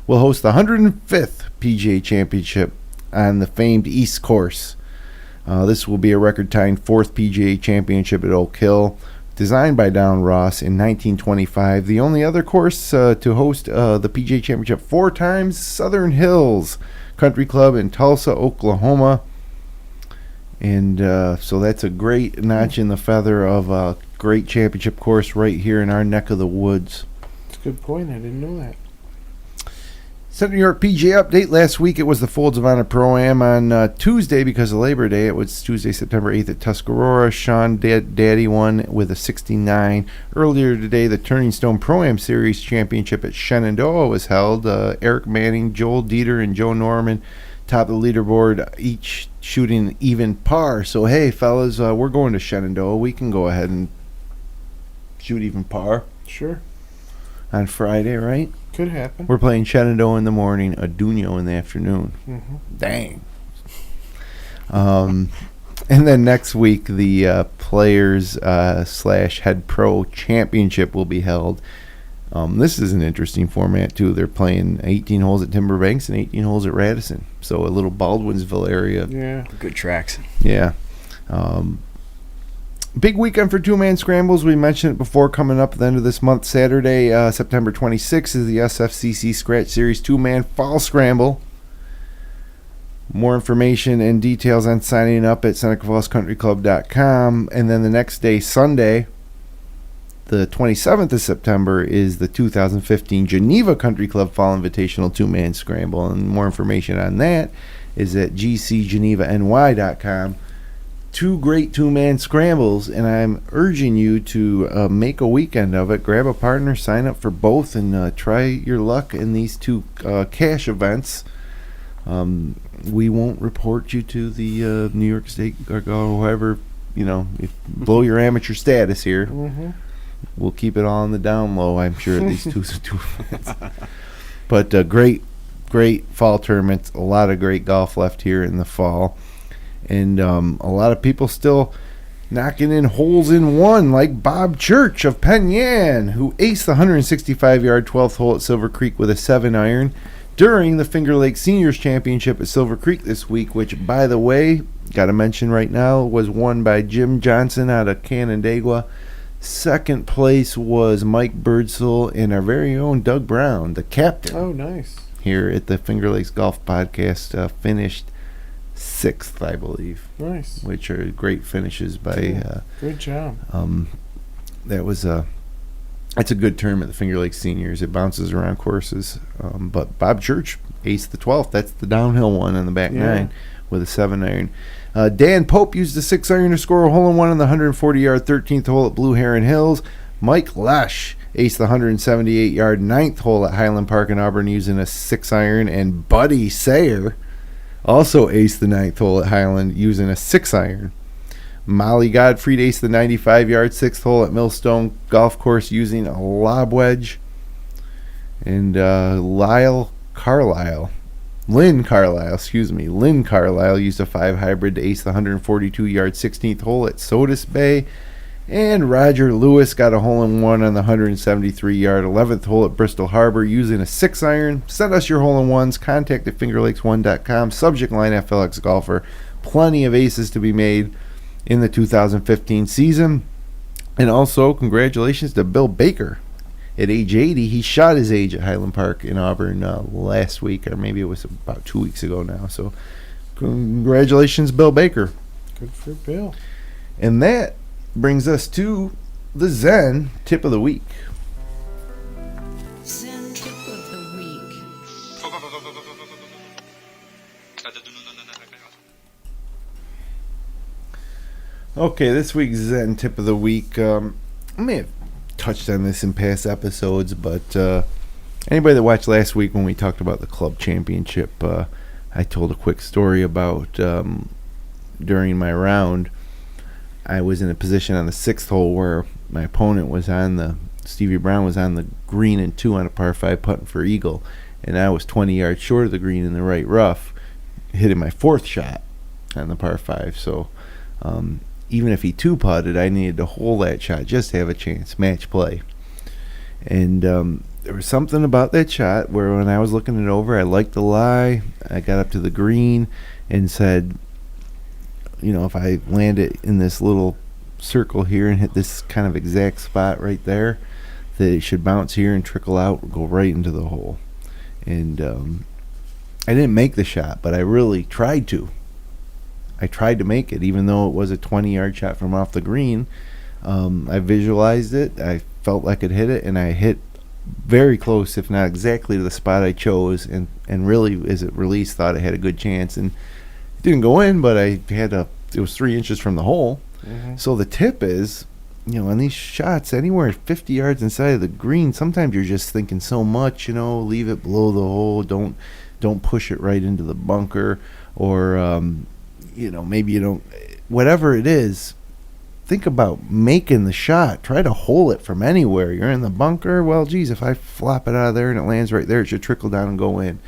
will host the 105th PGA Championship on the famed East Course. This will be a record-tying 4th PGA Championship at Oak Hill, designed by Don Ross in 1925. The only other course to host the PGA Championship 4 times, Southern Hills Country Club in Tulsa, Oklahoma. And so that's a great notch in the feather of a great championship course right here in our neck of the woods. That's a good point. I didn't know that. Central New York PGA update. Last week it was the Folds of Honor Pro-Am on Tuesday because of Labor Day. It was Tuesday, September 8th at Tuscarora. Sean Daddy won with a 69. Earlier today, the Turning Stone Pro-Am Series Championship at Shenandoah was held. Eric Manning, Joel Dieter, and Joe Norman top of the leaderboard, each shooting even par. So, hey, fellas, we're going to Shenandoah. We can go ahead and shoot even par Sure. on Friday, right? Could happen. We're playing Shenandoah in the morning, Adunio in the afternoon. Mm-hmm. Dang. And then next week, the Players / Head Pro Championship will be held. This is an interesting format, too. They're playing 18 holes at Timberbanks and 18 holes at Radisson. So a little Baldwinsville area. Yeah. Good tracks. Yeah. Big weekend for 2-man scrambles. We mentioned it before, coming up at the end of this month. Saturday, September 26th is the SFCC Scratch Series 2-man Fall Scramble. More information and details on signing up at SenecaFallsCountryClub.com. And then the next day, Sunday, the 27th of September, is the 2015 Geneva Country Club Fall Invitational 2-man Scramble. And more information on that is at gcgenevany.com. 2 great 2-man scrambles, and I'm urging you to make a weekend of it. Grab a partner, sign up for both, and try your luck in these 2 cash events. We won't report you to the New York State or however, blow your amateur status here. Mm-hmm. We'll keep it all on the down low, I'm sure, at these 2 events. But great fall tournaments. A lot of great golf left here in the fall. And a lot of people still knocking in holes in one, like Bob Church of Penn Yan, who aced the 165-yard 12th hole at Silver Creek with a 7-iron during the Finger Lakes Seniors Championship at Silver Creek this week, which, by the way, got to mention right now, was won by Jim Johnson out of Canandaigua. Second place was Mike Birdsell and our very own Doug Brown, the captain. Oh, nice. Here at the Finger Lakes Golf Podcast, finished 6th, I believe. Nice. Which are great finishes by. Good job. That's a good tournament, the Finger Lakes Seniors. It bounces around courses. But Bob Church aced the 12th. That's the downhill one on the back 9 with a 7-iron. Dan Pope used a 6-iron to score a hole-in-one on the 140-yard 13th hole at Blue Heron Hills. Mike Lesh aced the 178-yard 9th hole at Highland Park in Auburn using a 6-iron. And Buddy Sayer also aced the 9th hole at Highland using a 6-iron. Molly Godfrey aced the 95-yard 6th hole at Millstone Golf Course using a lob wedge. And Lynn Carlisle used a 5 hybrid to ace the 142-yard 16th hole at Sodus Bay. And Roger Lewis got a hole-in-one on the 173-yard 11th hole at Bristol Harbor using a 6-iron. Send us your hole-in-ones. Contact at fingerlakes1.com. Subject line FLX Golfer. Plenty of aces to be made in the 2015 season. And also, congratulations to Bill Baker. At age 80, he shot his age at Highland Park in Auburn last week, or maybe it was about 2 weeks ago now. So, congratulations, Bill Baker. Good for Bill. And that brings us to the Zen Tip of the Week. Zen Tip of the Week. Okay, this week's Zen Tip of the Week. I may have touched on this in past episodes, but anybody that watched last week when we talked about the club championship, I told a quick story about during my round, I was in a position on the 6th hole where my opponent was Stevie Brown was on the green and 2 on a par 5 putting for eagle, and I was 20 yards short of the green in the right rough, hitting my 4th shot on the par 5. So even if he 2-putted, I needed to hold that shot just to have a chance, match play. And there was something about that shot where when I was looking it over, I liked the lie. I got up to the green and said, if I land it in this little circle here and hit this kind of exact spot right there, that it should bounce here and trickle out and go right into the hole. And I didn't make the shot, but I really tried to. I tried to make it, even though it was a 20-yard shot from off the green. I visualized it. I felt like I could hit it, and I hit very close, if not exactly to the spot I chose, and really, as it released, thought I had a good chance. And it didn't go in, but it was 3 inches from the hole. Mm-hmm. So the tip is, on these shots, anywhere 50 yards inside of the green, sometimes you're just thinking so much, leave it below the hole, don't push it right into the bunker, or maybe you don't, whatever it is, think about making the shot. Try to hole it from anywhere. You're in the bunker, well, geez, if I flop it out of there and it lands right there, it should trickle down and go in.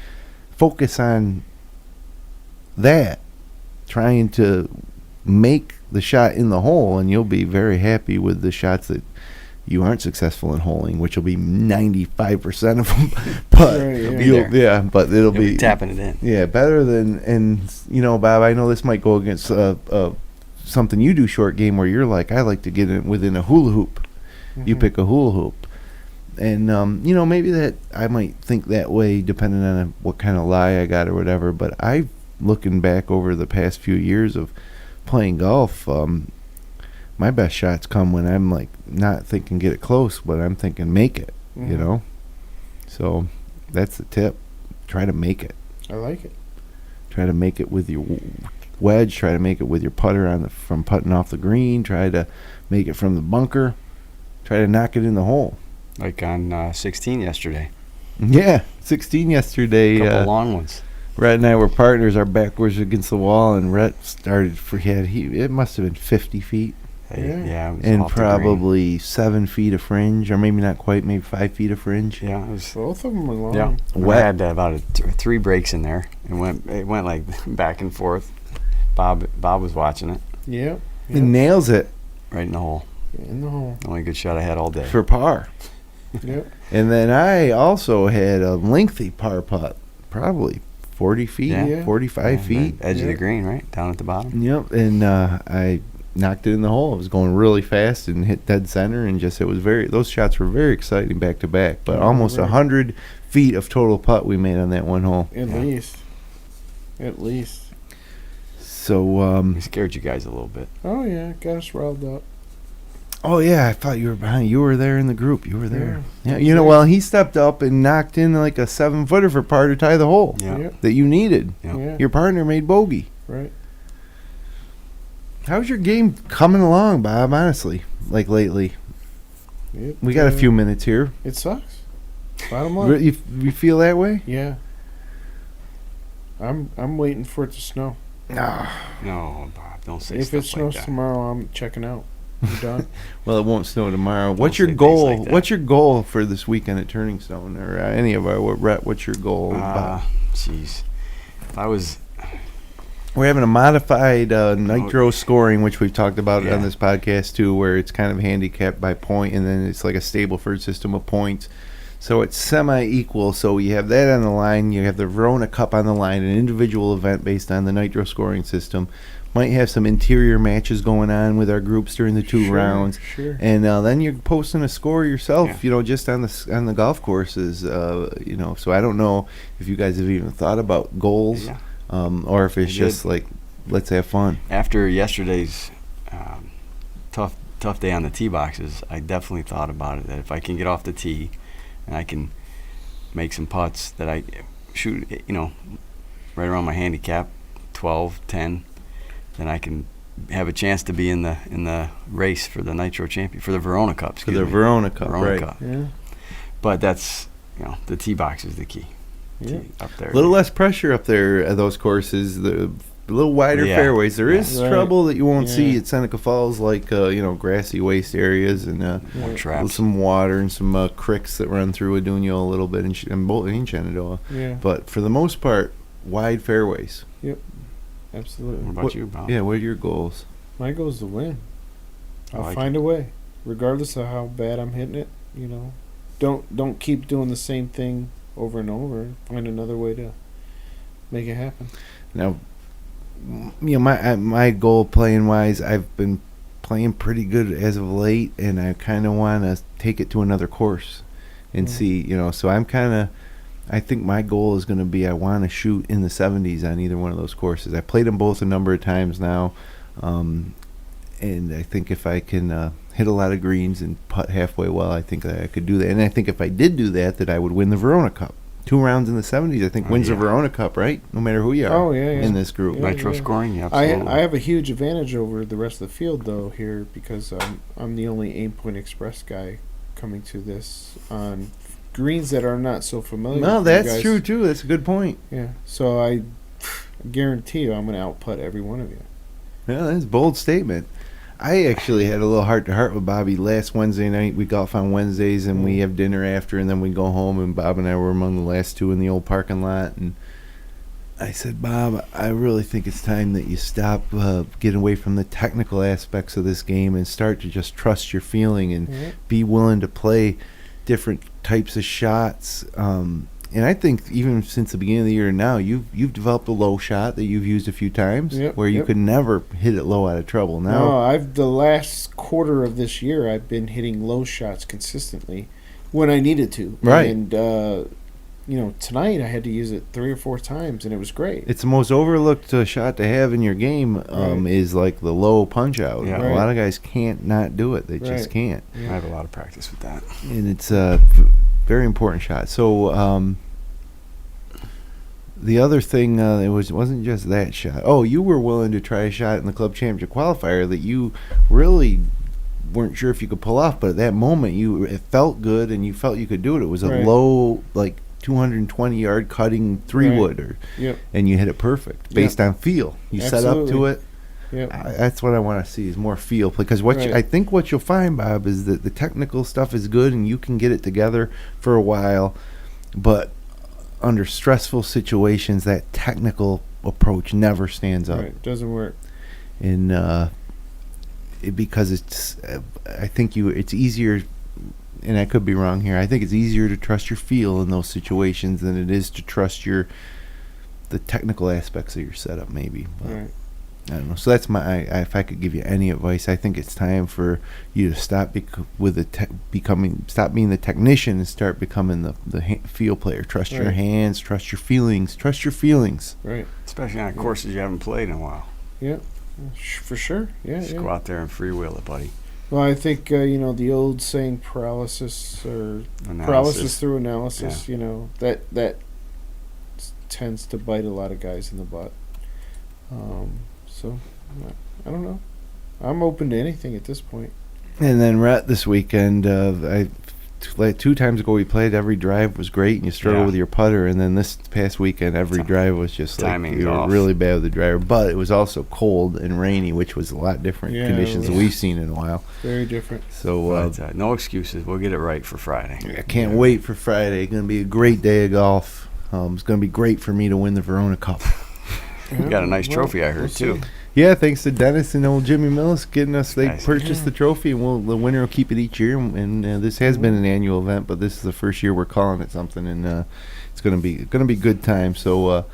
Focus on that, trying to make the shot in the hole, and you'll be very happy with the shots that you aren't successful in holing, which will be 95% of them. But right, it'll be tapping it in. Yeah, better than, and Bob, I know this might go against something you do short game where you're like, I like to get it within a hula hoop. Mm-hmm. You pick a hula hoop, and maybe that I might think that way depending on what kind of lie I got or whatever. But looking back over the past few years of playing golf, my best shots come when I'm like not thinking get it close, but I'm thinking make it, Mm-hmm. So that's the tip. Try to make it. I like it. Try to make it with your wedge. Try to make it with your putter from putting off the green. Try to make it from the bunker. Try to knock it in the hole. Like on 16 yesterday. Yeah, 16 yesterday. A couple long ones. Rhett and I were partners. Our back was against the wall, and Rhett started it must have been 50 feet. Yeah, it was and off the probably green. 7 feet of fringe, or maybe not quite, maybe 5 feet of fringe. Yeah, it was. Both of them were long. Yeah, Wet. I had about 3 breaks in there, and it went like back and forth. Bob was watching it. Yeah. It nails it right in the hole. In the hole. Only good shot I had all day. for par. Yep. And then I also had a lengthy par putt, probably 40 feet, Yeah. 45 feet. Edge of the green, right? Down at the bottom. Yep, and I knocked it in the hole. It was going really fast and hit dead center, and those shots were very exciting back to back. But almost 100 feet of total putt we made on that one hole. At least. So He scared you guys a little bit. Oh yeah, got us riled up. oh yeah, I thought you were behind. You were there in the group. You were there. Yeah. Yeah, well, he stepped up and knocked in like a 7-footer for par to tie the hole Yeah. Yep. that you needed. Yeah. Yeah. Your partner made bogey. Right. How's your game coming along, Bob? Honestly, like lately, we got a few minutes here. It sucks. Bottom line. You feel that way? Yeah. I'm waiting for it to snow. No, Bob, don't say If stuff it snows like that. tomorrow, I'm checking out. You done? Well, it won't snow tomorrow. What's say your things goal? like that. What's your goal for this weekend at Turning Stone, or any of our Rhett? What's your goal? Jeez. If I was... We're having a modified nitro scoring, which we've talked about Yeah. on this podcast too, where it's kind of handicapped by point, and then it's like a Stableford system of points. So it's semi-equal. So you have that on the line. You have the Verona Cup on the line, an individual event based on the nitro scoring system. Might have some interior matches going on with our groups during the two rounds, Sure. and then you're posting a score yourself. Yeah. You know, just on the golf courses. You know, so I don't know if you guys have even thought about goals. Yeah. Or if it's I just did. like, let's have fun. After yesterday's tough day on the tee boxes, I definitely thought about it, that if I can get off the tee and I can make some putts that I shoot, right around my handicap, 12, 10, then I can have a chance to be in the race for the Nitro Champion, for the Verona Cup. For the Verona Cup, right. Cup. Yeah. But that's, the tee box is the key. Yeah. Tee up there. A little less pressure up there at those courses. The little wider Yeah. fairways. There is Right. trouble that you won't see Yeah. at Seneca Falls, like grassy waste areas and More traps. some water and some creeks that run through Aduno a little bit and Bolton and Shenandoah. Yeah. But for the most part, wide fairways. Absolutely. What about you, Bob? Yeah, what are your goals? My goal is to win. I I'll like find a way, regardless of how bad I'm hitting it. Don't keep doing the same thing over and over. Find another way to make it happen. Now, my goal playing wise, I've been playing pretty good as of late, and I kind of want to take it to another course and see, So I think my goal is going to be I want to shoot in the 70s on either one of those courses. I played them both a number of times now, and I think if I can hit a lot of greens and putt halfway well, I think that I could do that. And I think if I did do that I would win the Verona Cup. 2 rounds in the 70s, I think, wins the Verona Cup, right? No matter who you are Oh, yeah, yeah. in this group. Yeah. Nitro scoring? Yeah, absolutely. I have a huge advantage over the rest of the field, though, here, because I'm the only Aim Point Express guy coming to this on greens that are not so familiar. No, with you that's guys. true, too. That's a good point. Yeah, so I guarantee you I'm going to outputt every one of you. Yeah, that's a bold statement. I actually had a little heart-to-heart with Bobby last Wednesday night. We golf on Wednesdays, and we have dinner after, and then we go home, and Bob and I were among the last two in the old parking lot. And I said, Bob, I really think it's time that you stop getting away from the technical aspects of this game and start to just trust your feeling and be willing to play different types of shots. And I think even since the beginning of the year now, you've developed a low shot that you've used a few times where you could never hit it low out of trouble. Now, the last quarter of this year I've been hitting low shots consistently when I needed to. Right. And tonight I had to use it 3 or 4 times, and it was great. it's the most overlooked shot to have in your game is like the low punch out. Yeah. A lot of guys can't not do it. They just can't. I have a lot of practice with that. And it's a very important shot. So the other thing, it wasn't just that shot. Oh, you were willing to try a shot in the Club Championship qualifier that you really weren't sure if you could pull off, but at that moment it felt good and you felt you could do it. It was a low, like 220-yard cutting 3-wood, and you hit it perfect based on feel. You set up to it. That's what I want to see is more feel, because I think what you'll find, Bob, is that the technical stuff is good and you can get it together for a while, but under stressful situations that technical approach never stands up. It doesn't work. And because I think it's easier, and I could be wrong here, I think it's easier to trust your feel in those situations than it is to trust the technical aspects of your setup, maybe. But I don't know. So that's if I could give you any advice, I think it's time for you to stop stop being the technician and start becoming the feel player. Trust your hands, trust your feelings, trust your feelings. Right. Especially on courses you haven't played in a while. Yeah, for sure. Yeah, Just go out there and freewheel it, buddy. Well, I think the old saying, paralysis through analysis. That tends to bite a lot of guys in the butt. So I don't know. I'm open to anything at this point. And then Rhett this weekend, I like 2 times ago we played, every drive was great, and you struggle with your putter. And then this past weekend, every drive was just like we were really bad with the driver. But it was also cold and rainy, which was a lot different conditions than we've seen in a while. Very different. So no excuses. We'll get it right for Friday. I can't wait for Friday. It's going to be a great day of golf. It's going to be great for me to win the Verona Cup. You got a nice trophy, I heard, too. Yeah, thanks to Dennis and old Jimmy Millis getting us. They purchased the trophy, and the winner will keep it each year. And this has been an annual event, but this is the first year we're calling it something, and it's gonna be good time. So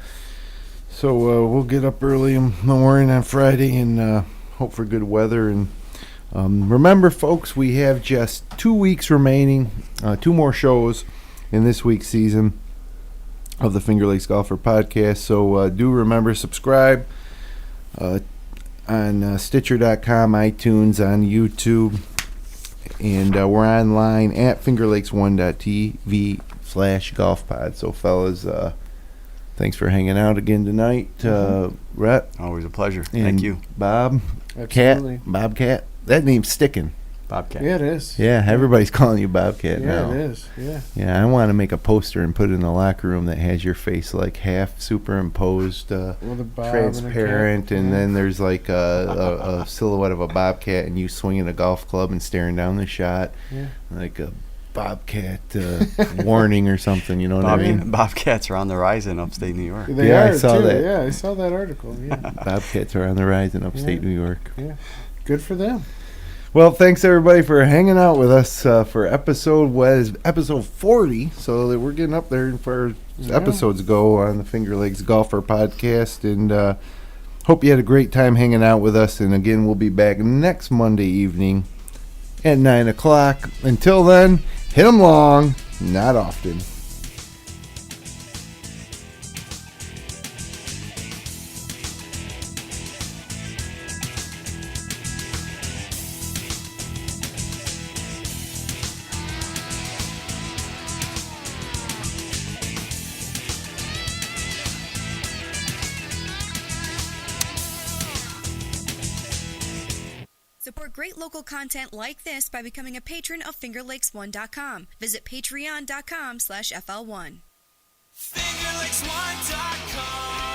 we'll get up early in the morning on Friday and hope for good weather. And remember, folks, we have just 2 weeks remaining, 2 more shows in this week's season of the Finger Lakes Golfer Podcast. So do remember, subscribe on Stitcher.com, iTunes, on YouTube, and we're online at fingerlakes1.tv/golfpod. So, fellas, thanks for hanging out again tonight. Rhett. Always a pleasure. Thank you. Bob. Absolutely. Bobcat. That name's sticking. Bobcat. Yeah, it is. Yeah, everybody's calling you Bobcat now. Yeah, it is. Yeah. Yeah, I want to make a poster and put it in the locker room that has your face like half superimposed, transparent, and then there's like a silhouette of a bobcat and you swinging a golf club and staring down the shot, like a bobcat warning or something. You know what I mean? Bobcats are on the rise in upstate New York. They are, I saw too. that. Yeah, I saw that article. Yeah. Bobcats are on the rise in upstate New York. Yeah, good for them. Well, thanks everybody for hanging out with us for episode 40. So that we're getting up there as far as episodes go on the Finger Lakes Golfer Podcast, and hope you had a great time hanging out with us. And again, we'll be back next Monday evening at 9 o'clock. Until then, hit 'em long, not often. Support great local content like this by becoming a patron of FingerLakes1.com. Visit patreon.com/FL1. FingerLakes1.com